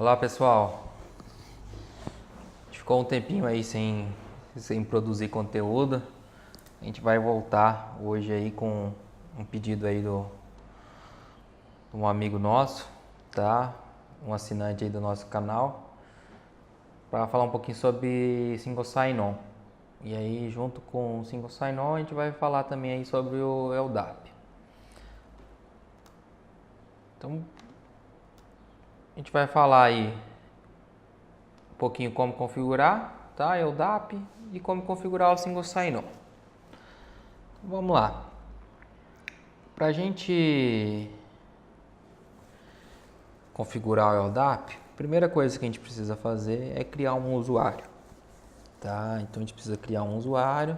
Olá pessoal, a gente ficou um tempinho aí sem produzir conteúdo. A gente vai voltar hoje aí com um pedido aí de um amigo nosso, tá? Um assinante aí do nosso canal, para falar um pouquinho sobre Single Sign-On. E aí junto com o Single Sign-On a gente vai falar também aí sobre o LDAP. Então a gente vai falar aí um pouquinho como configurar, tá? LDAP e como configurar o Single Sign-On. Vamos lá. Para a gente configurar o LDAP, a primeira coisa que a gente precisa fazer é criar um usuário, tá? Então a gente precisa criar um usuário,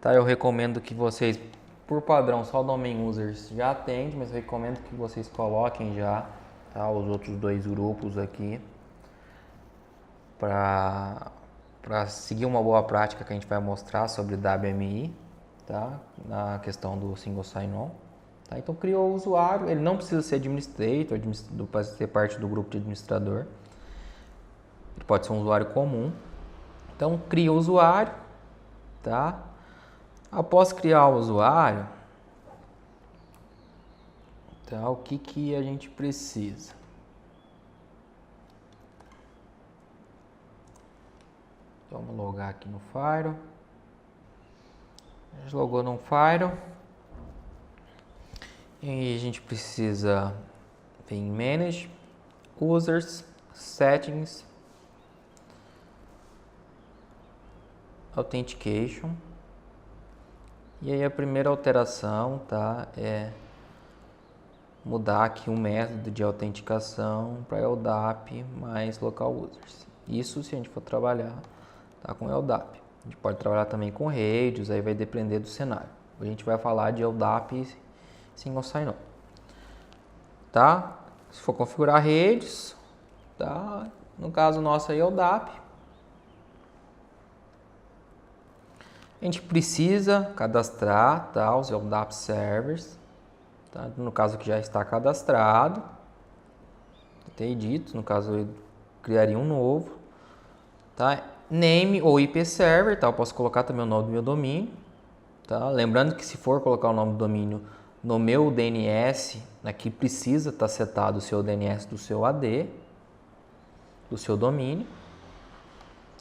tá? Eu recomendo que vocês, por padrão, só o domain users já atende, mas eu recomendo que vocês coloquem já, tá? Os outros dois grupos aqui para seguir uma boa prática que a gente vai mostrar sobre WMI, tá? Na questão do Single Sign-On. Tá? Então criou o usuário, ele não precisa ser administrator, para ser parte do grupo de administrador. Ele pode ser um usuário comum. Então cria o usuário, tá? Após criar o usuário, tá? O que a gente precisa? Vamos logar aqui no Firewall. A gente logou no Firewall. E a gente precisa vir em Manage, Users, Settings, Authentication. E aí a primeira alteração, tá, é mudar aqui o método de autenticação para LDAP mais Local Users. Isso se a gente for trabalhar, tá, com LDAP. A gente pode trabalhar também com redes, aí vai depender do cenário. A gente vai falar de LDAP Single Sign-On, tá? Se for configurar redes, tá? No caso nosso aí é LDAP. A gente precisa cadastrar, tá? Os LDAP servers, tá? No caso que já está cadastrado, tem dito, no caso eu criaria um novo, tá? Name ou IP server, tá? Eu posso colocar também o nome do meu domínio, tá? Lembrando que se for colocar o nome do domínio no meu DNS, aqui precisa estar setado o seu DNS do seu AD, do seu domínio.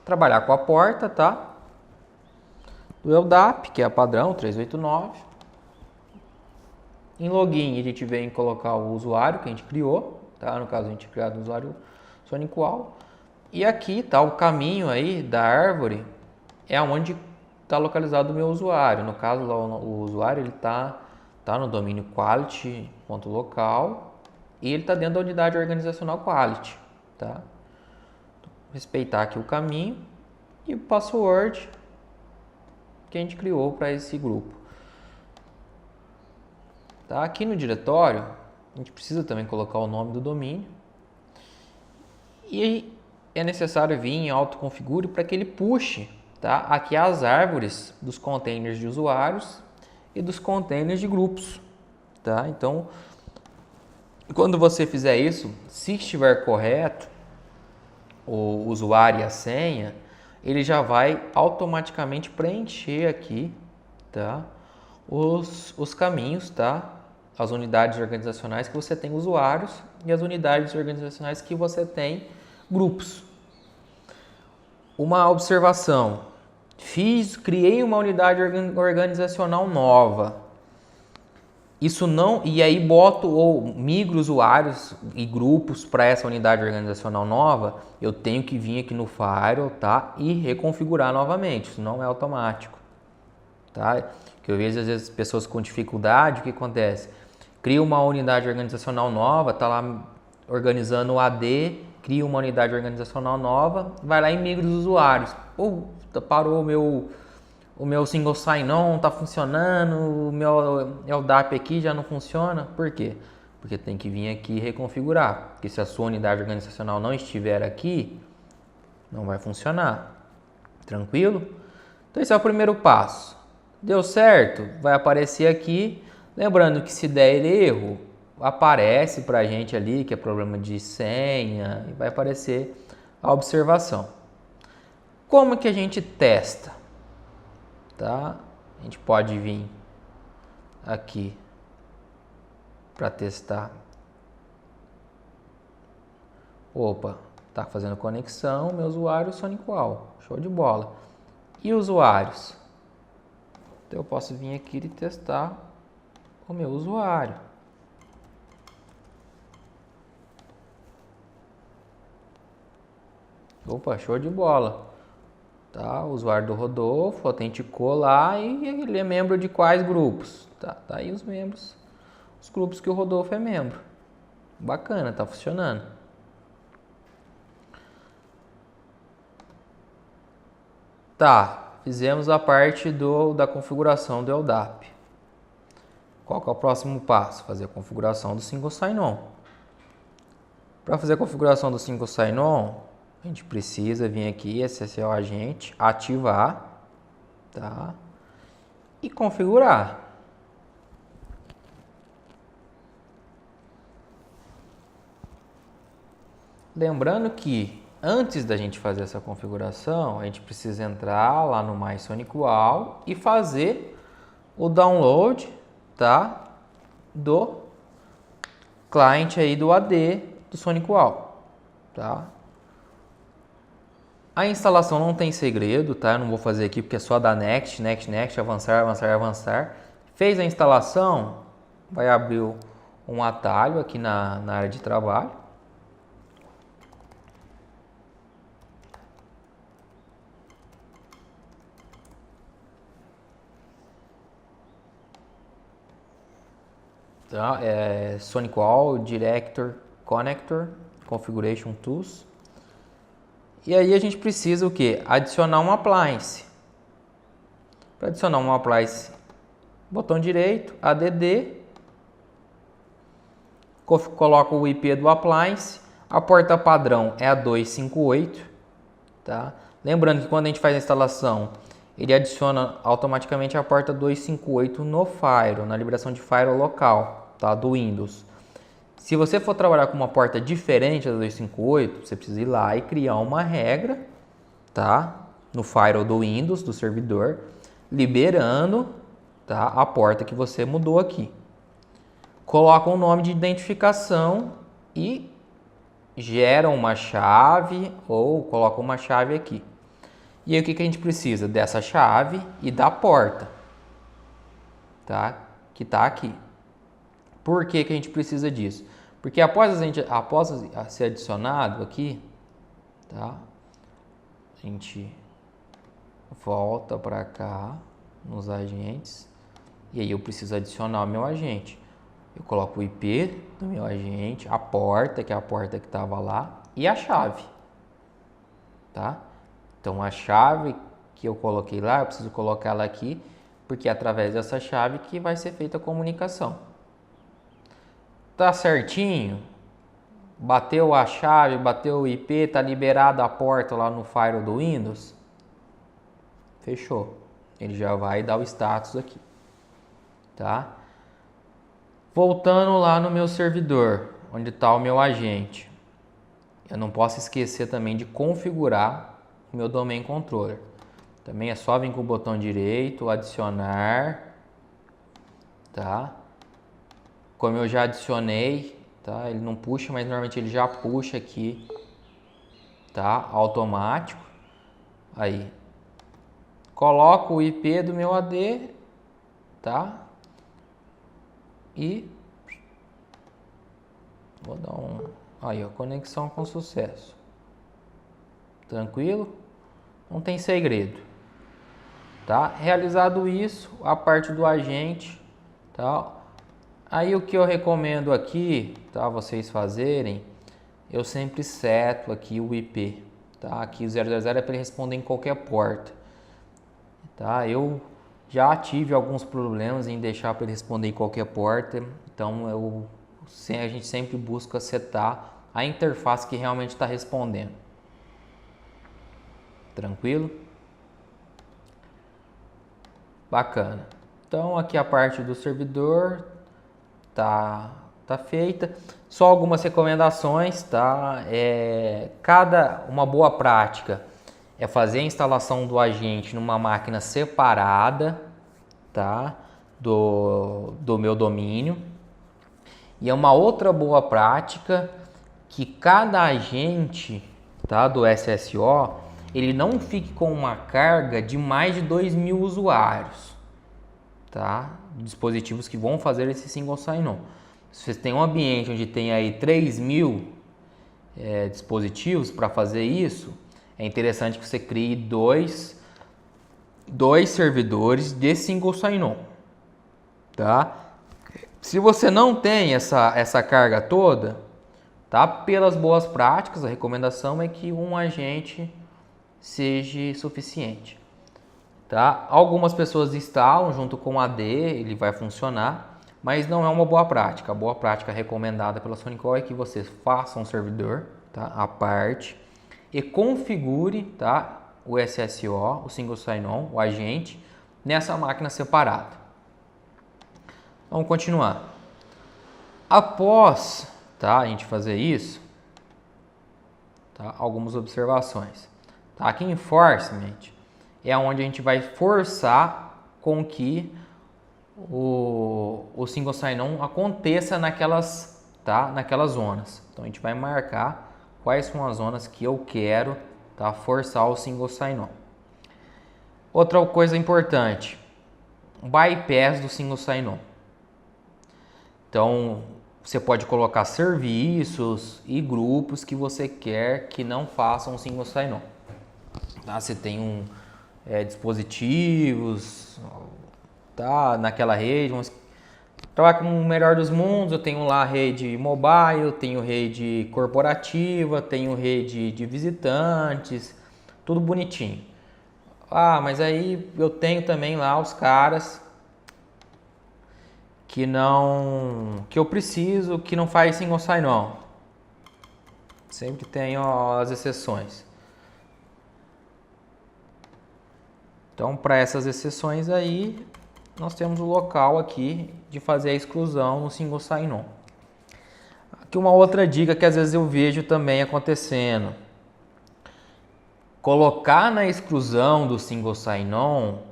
Trabalhar com a porta, tá? Do LDAP, que é a padrão 389. Em login a gente vem colocar o usuário que a gente criou, tá? No caso a gente criou o usuário SonicWall. E aqui tá o caminho aí da árvore, é onde está localizado o meu usuário. No caso lá o usuário ele tá no domínio quality.local e ele está dentro da unidade organizacional quality, tá? Respeitar aqui o caminho e o password que a gente criou para esse grupo. Tá? Aqui no diretório, a gente precisa também colocar o nome do domínio e é necessário vir em autoconfigure para que ele puxe, tá? Aqui as árvores dos containers de usuários e dos containers de grupos, tá? Então, quando você fizer isso, se estiver correto o usuário e a senha, ele já vai automaticamente preencher aqui, tá? Os caminhos, tá? As unidades organizacionais que você tem usuários e as unidades organizacionais que você tem grupos. Uma observação: criei uma unidade organizacional nova. Isso não, e aí boto ou migro usuários e grupos para essa unidade organizacional nova, eu tenho que vir aqui no Firewall, tá? E reconfigurar novamente, isso não é automático, tá? Que eu vejo às vezes pessoas com dificuldade, o que acontece? Cria uma unidade organizacional nova, tá lá organizando o AD, cria uma unidade organizacional nova, vai lá e migra os usuários. Ou parou o meu Single Sign-On está funcionando, o meu LDAP aqui já não funciona. Por quê? Porque tem que vir aqui e reconfigurar. Porque se a sua unidade organizacional não estiver aqui, não vai funcionar. Tranquilo? Então esse é o primeiro passo. Deu certo? Vai aparecer aqui. Lembrando que se der erro, aparece para a gente ali que é problema de senha e vai aparecer a observação. Como que a gente testa? Tá? A gente pode vir aqui para testar. Opa, tá fazendo conexão, meu usuário SonicWall, show de bola. E usuários? Então eu posso vir aqui e testar o meu usuário. Opa, show de bola. Tá, o usuário do Rodolfo autenticou lá e ele é membro de quais grupos? Tá aí os membros, os grupos que o Rodolfo é membro. Bacana, tá funcionando. Tá, fizemos a parte da configuração do LDAP. Qual que é o próximo passo? Fazer a configuração do Single Sign-On. Para fazer a configuração do Single Sign-On, a gente precisa vir aqui, acessar o agente, ativar, tá? E configurar. Lembrando que antes da gente fazer essa configuração, a gente precisa entrar lá no MySonicWall e fazer o download, tá? Do client aí do AD do SonicWall, tá? A instalação não tem segredo, tá? Eu não vou fazer aqui porque é só dar next, next, next, avançar, avançar, avançar. Fez a instalação, vai abrir um atalho aqui na área de trabalho. Tá? É SonicWall Director Connector Configuration Tools. E aí a gente precisa o que? Adicionar um appliance. Para adicionar um appliance, botão direito, ADD, coloca o IP do appliance, a porta padrão é a 258, tá? Lembrando que quando a gente faz a instalação, ele adiciona automaticamente a porta 258 no Firewall, na liberação de Firewall local, tá? Do Windows. Se você for trabalhar com uma porta diferente da 258, você precisa ir lá e criar uma regra, tá? No Firewall do Windows, do servidor, liberando, tá? A porta que você mudou aqui. Coloca um nome de identificação e gera uma chave ou coloca uma chave aqui. E aí o que a gente precisa? Dessa chave e da porta, tá? Que tá aqui. Por que a gente precisa disso? Porque após ser adicionado aqui, tá? A gente volta para cá nos agentes e aí eu preciso adicionar o meu agente. Eu coloco o IP do meu agente, a porta, que é a porta que estava lá, e a chave, tá? Então a chave que eu coloquei lá, eu preciso colocar ela aqui, porque é através dessa chave que vai ser feita a comunicação. Tá certinho? Bateu a chave, bateu o IP, tá liberada a porta lá no Firewall do Windows? Fechou. Ele já vai dar o status aqui, tá? Voltando lá no meu servidor, onde está o meu agente, eu não posso esquecer também de configurar o meu domain controller. Também é só vir com o botão direito, adicionar, tá? Como eu já adicionei, tá? Ele não puxa, mas normalmente ele já puxa aqui, tá? Automático. Aí, coloco o IP do meu AD, tá? E vou dar aí, ó, conexão com sucesso. Tranquilo? Não tem segredo, tá? Realizado isso, a parte do agente, tá? Aí o que eu recomendo aqui, tá? Vocês fazerem, eu sempre seto aqui o IP, tá? Aqui o 000 é para ele responder em qualquer porta, tá? Eu já tive alguns problemas em deixar para ele responder em qualquer porta, então a gente sempre busca setar a interface que realmente está respondendo. Tranquilo? Bacana. Então aqui a parte do servidor tá tá feita. Só algumas recomendações, tá? Uma boa prática é fazer a instalação do agente numa máquina separada, tá? Do meu domínio. E é uma outra boa prática que cada agente, tá, do SSO, ele não fique com uma carga de mais de 2.000 usuários, tá? Dispositivos que vão fazer esse single sign-on. Se você tem um ambiente onde tem aí 3.000 dispositivos para fazer isso, é interessante que você crie dois servidores de single sign-on, tá? Se você não tem essa carga toda, tá? Pelas boas práticas, a recomendação é que um agente seja suficiente, tá? Algumas pessoas instalam junto com o AD, ele vai funcionar, mas não é uma boa prática. A boa prática recomendada pela Sonicol é que você faça um servidor, tá, à parte e configure, tá, o SSO, o Single Sign-On, o agente, nessa máquina separada. Vamos continuar. Após, tá, a gente fazer isso, tá, algumas observações. Tá, aqui em Enforcement é onde a gente vai forçar com que o Single Sign-On aconteça naquelas zonas. Então a gente vai marcar quais são as zonas que eu quero, tá, forçar o Single Sign-On. Outra coisa importante, bypass do Single Sign-On. Então, você pode colocar serviços e grupos que você quer que não façam um single sign-on. Tá? Você tem dispositivos, tá, naquela rede. Vamos trabalhar com o melhor dos mundos. Eu tenho lá rede mobile, tenho rede corporativa, tenho rede de visitantes, tudo bonitinho. Ah, mas aí eu tenho também lá os caras que eu preciso, que não faz single sign-on. Sempre tem as exceções. Então, para essas exceções aí, nós temos o local aqui de fazer a exclusão no single sign-on. Aqui uma outra dica que às vezes eu vejo também acontecendo. Colocar na exclusão do single sign-on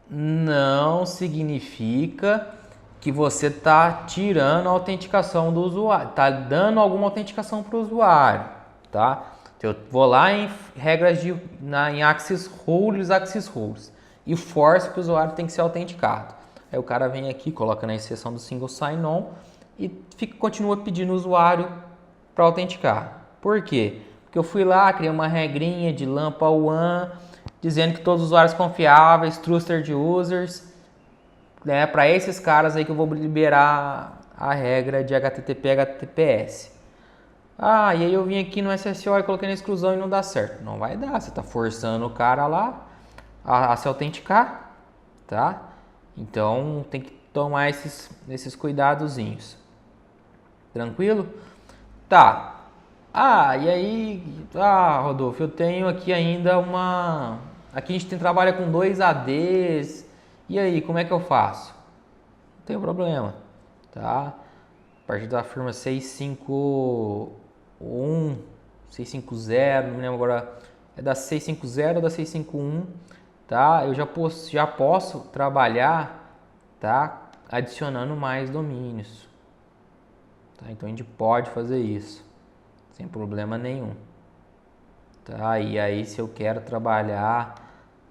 não significa que você está tirando a autenticação do usuário, está dando alguma autenticação para o usuário, tá? Então, eu vou lá em regras em Access Rules e forço que o usuário tem que ser autenticado. Aí o cara vem aqui, coloca na exceção do single sign-on e continua pedindo o usuário para autenticar. Por quê? Porque eu fui lá, criei uma regrinha de Lampa One, dizendo que todos os usuários confiáveis, trusted users, né, para esses caras aí que eu vou liberar a regra de HTTP e HTTPS. Ah, e aí eu vim aqui no SSO e coloquei na exclusão e não dá certo. Não vai dar, você está forçando o cara lá a se autenticar, tá? Então tem que tomar esses cuidadozinhos. Tranquilo? Tá. Ah, e aí, Rodolfo, eu tenho aqui ainda aqui a gente trabalha com 2 ADs. E aí, como é que eu faço? Não tem problema, tá? A partir da firma 651, 650, não me lembro agora, é da 650 ou da 651, tá? Eu já posso trabalhar, tá? Adicionando mais domínios, tá? Então a gente pode fazer isso, sem problema nenhum, tá? E aí, se eu quero trabalhar,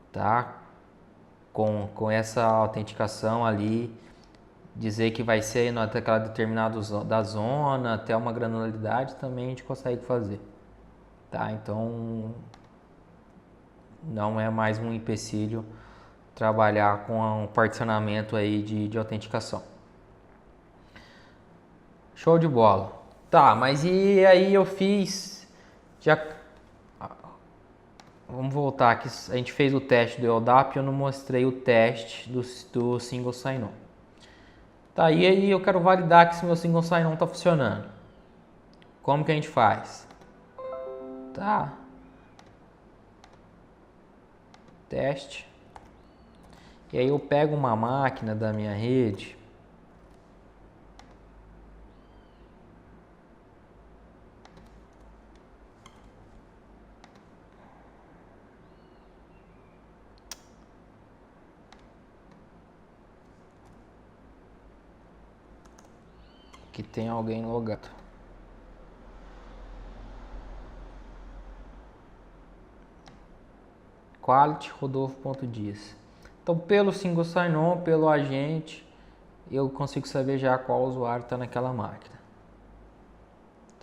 tá, com essa autenticação ali, dizer que vai ser naquela determinada da zona, até uma granularidade, também a gente consegue fazer, tá? Então não é mais um empecilho trabalhar com um particionamento aí de autenticação. Show de bola. Tá, mas e aí eu fiz vamos voltar aqui, a gente fez o teste do LDAP e eu não mostrei o teste do Single Sign-On. Tá, e aí eu quero validar que esse meu Single Sign-On está funcionando. Como que a gente faz? Tá. Teste. E aí eu pego uma máquina da minha rede. que tem alguém logado. Quality Rodolfo.dias. Então, pelo single sign-on, pelo agente, eu consigo saber já qual usuário está naquela máquina.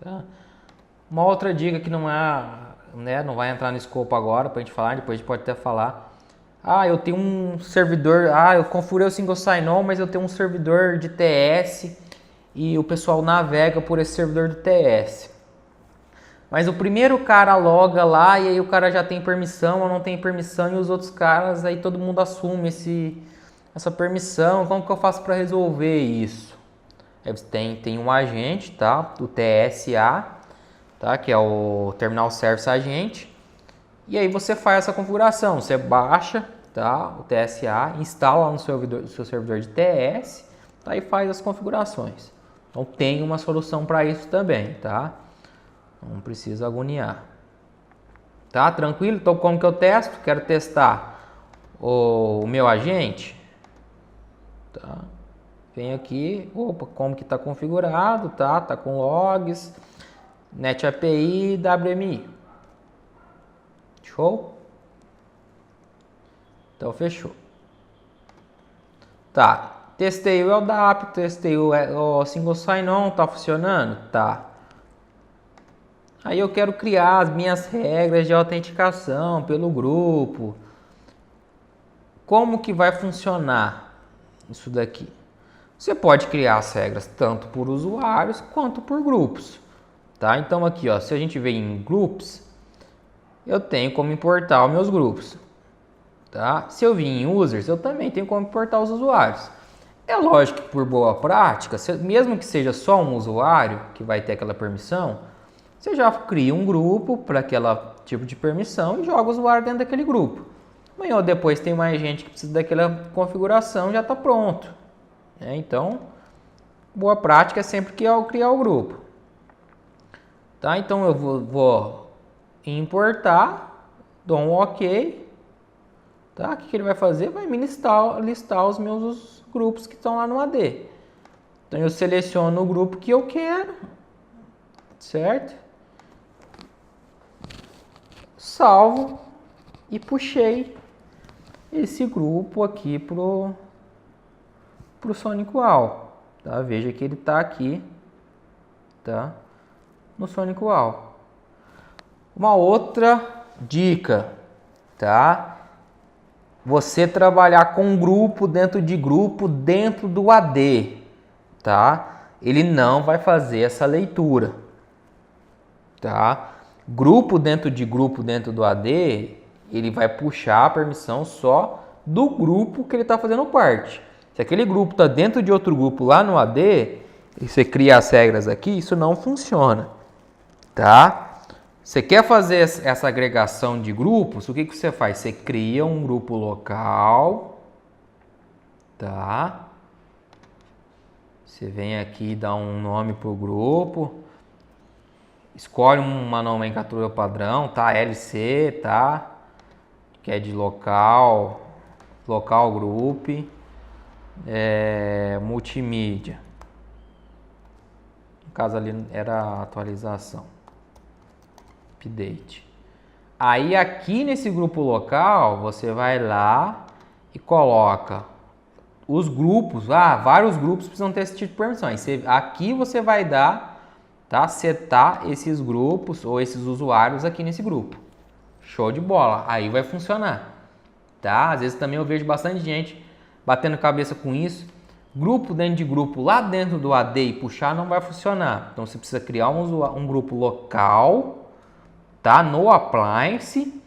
Tá? Uma outra dica que não é, né, não vai entrar no escopo agora para a gente falar, depois a gente pode até falar. Eu tenho um servidor, eu configurei o single sign-on, mas eu tenho um servidor de TS e o pessoal navega por esse servidor do TS. Mas o primeiro cara loga lá e aí o cara já tem permissão ou não tem permissão e os outros caras, aí todo mundo assume essa permissão. Como que eu faço para resolver isso? Tem um agente, tá? Do TSA, tá? Que é o Terminal Service Agent. E aí você faz essa configuração. Você baixa, tá? O TSA, instala no seu servidor de TS, tá? E faz as configurações. Então tem uma solução para isso também, tá? Não precisa agoniar. Tá? Tranquilo? Então como que eu testo? Quero testar o meu agente. Tá? Venho aqui, como que está configurado, tá? Tá com logs, NetAPI, WMI. Show? Então fechou. Tá. Testei o LDAP, testei o Single Sign-On, tá funcionando? Tá. Aí eu quero criar as minhas regras de autenticação pelo grupo. Como que vai funcionar isso daqui? Você pode criar as regras tanto por usuários quanto por grupos. Tá? Então aqui, ó, se a gente vem em Groups, eu tenho como importar os meus grupos. Tá? Se eu vim em Users, eu também tenho como importar os usuários. É lógico que por boa prática, mesmo que seja só um usuário que vai ter aquela permissão, você já cria um grupo para aquele tipo de permissão e joga o usuário dentro daquele grupo. Amanhã ou depois tem mais gente que precisa daquela configuração, já está pronto. Então, boa prática é sempre que eu criar o grupo. Tá? Então eu vou importar, dou um OK. Tá? O que ele vai fazer? Vai me listar os meus grupos que estão lá no AD. Então eu seleciono o grupo que eu quero, certo? Salvo e puxei esse grupo aqui pro SonicWall. Tá? Veja que ele está aqui, tá? No SonicWall. Uma outra dica, tá? Você trabalhar com grupo dentro do AD, tá? Ele não vai fazer essa leitura, tá? Grupo dentro do AD, ele vai puxar a permissão só do grupo que ele está fazendo parte. Se aquele grupo está dentro de outro grupo lá no AD, e você cria as regras aqui, isso não funciona, tá? Você quer fazer essa agregação de grupos, o que você faz? Você cria um grupo local, tá? Você vem aqui e dá um nome para o grupo, escolhe uma nomenclatura padrão, tá? LC, tá? Que é de local group, multimídia. No caso ali era a atualização, update. Aí aqui nesse grupo local, você vai lá e coloca os grupos, vários grupos precisam ter esse tipo de permissão. Aqui você vai dar, tá? Setar esses grupos ou esses usuários aqui nesse grupo. Show de bola, aí vai funcionar, tá? Às vezes também eu vejo bastante gente batendo cabeça com isso. Grupo dentro de grupo lá dentro do AD e puxar não vai funcionar. Então você precisa criar um grupo local, tá? No appliance.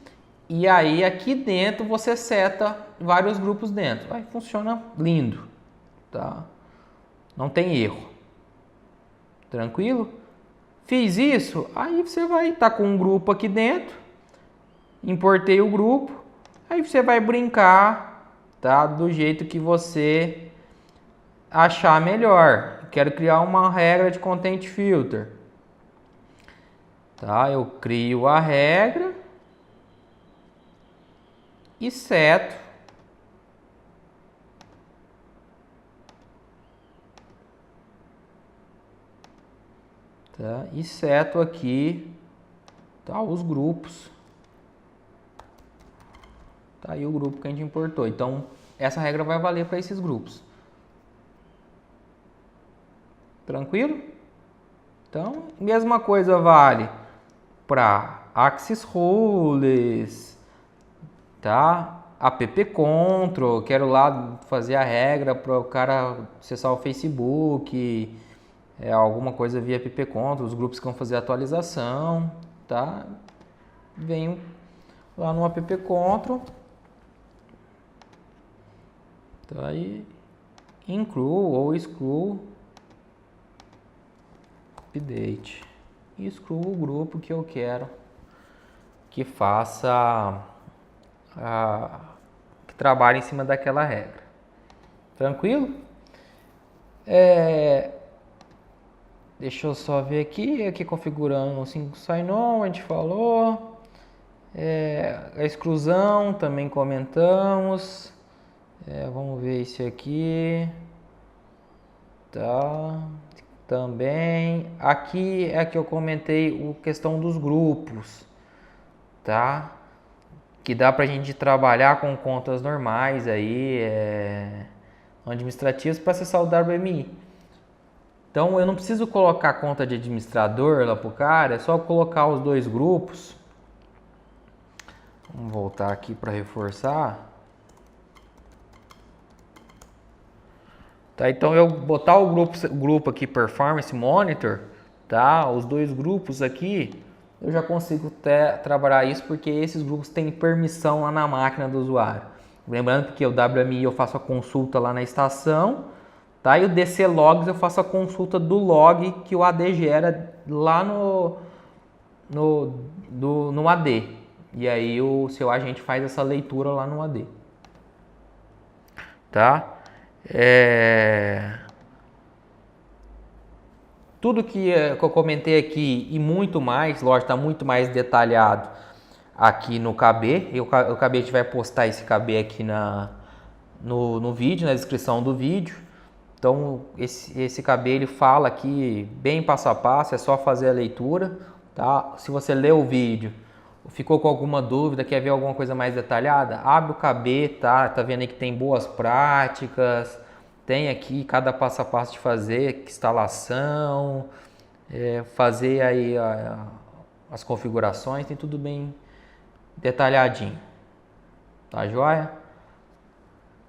E aí aqui dentro você seta vários grupos dentro. Aí funciona lindo, tá? Não tem erro. Tranquilo? Fiz isso, aí você vai estar com um grupo aqui dentro. Importei o grupo. Aí você vai brincar, tá? Do jeito que você achar melhor. Quero criar uma regra de Content Filter. Tá? Eu crio a regra e seto tá? E seto aqui, tá, os grupos. Tá aí o grupo que a gente importou. Então, essa regra vai valer para esses grupos. Tranquilo? Então, mesma coisa vale para Axis Rules, tá? App Control, quero lá fazer a regra para o cara acessar o Facebook, alguma coisa via App Control, os grupos que vão fazer atualização, tá? Venho lá no App Control, tá aí, incluo ou excluo update e excluo o grupo que eu quero que faça que trabalhe em cima daquela regra. Tranquilo? Deixa eu só ver aqui configurando o 5 sign-on, a gente falou. A exclusão também comentamos. Vamos ver esse aqui. Tá. Também. Aqui é que eu comentei a questão dos grupos. Tá? Que dá pra gente trabalhar com contas normais aí, administrativas para acessar o WMI. Então eu não preciso colocar a conta de administrador lá pro cara, é só colocar os dois grupos. Vamos voltar aqui para reforçar. Tá, então eu botar o grupo aqui Performance Monitor, tá? Os dois grupos aqui, eu já consigo trabalhar isso porque esses grupos têm permissão lá na máquina do usuário. Lembrando que o WMI eu faço a consulta lá na estação, tá? E o DC Logs eu faço a consulta do log que o AD gera lá no AD. E aí o seu agente faz essa leitura lá no AD. Tá? Tudo que eu comentei aqui e muito mais, lógico, está muito mais detalhado aqui no KB. O KB a gente vai postar esse KB aqui no vídeo, na descrição do vídeo. Então esse KB ele fala aqui bem passo a passo, é só fazer a leitura, tá? Se você leu o vídeo, ficou com alguma dúvida, quer ver alguma coisa mais detalhada, abre o KB, tá? Tá vendo aí que tem boas práticas, tem aqui cada passo a passo de fazer instalação, fazer aí as configurações, tem tudo bem detalhadinho, tá joia?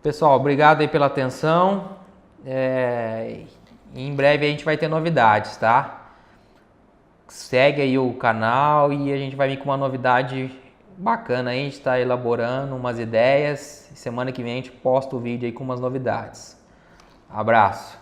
Pessoal, obrigado aí pela atenção. Em breve a gente vai ter novidades, tá? Segue aí o canal e a gente vai vir com uma novidade bacana. A gente está elaborando umas ideias. Semana que vem a gente posta o vídeo aí com umas novidades. Abraço!